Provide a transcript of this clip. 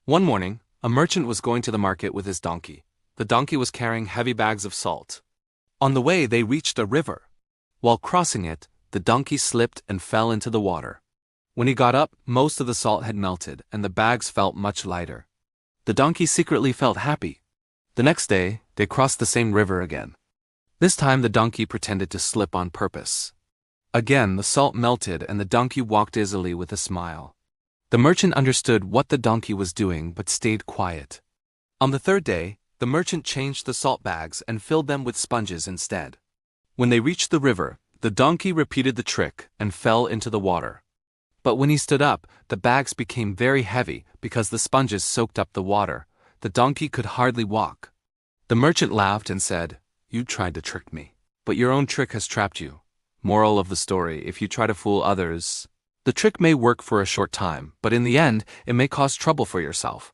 One morning, a merchant was going to the market with his donkey. The donkey was carrying heavy bags of salt. On the way, they reached a river. While crossing it, the donkey slipped and fell into the water. When he got up, most of the salt had melted and the bags felt much lighter. The donkey secretly felt happy. The next day, they crossed the same river again. This time the donkey pretended to slip on purpose. Again the salt melted and the donkey walked easily with a smile. The merchant understood what the donkey was doing but stayed quiet. On the third day, the merchant changed the salt bags and filled them with sponges instead. When they reached the river, the donkey repeated the trick and fell into the water. But when he stood up, the bags became very heavy because the sponges soaked up the water. The donkey could hardly walk. The merchant laughed and said, "You tried to trick me, but your own trick has trapped you." Moral of the story: if you try to fool others, the trick may work for a short time, but in the end, it may cause trouble for yourself.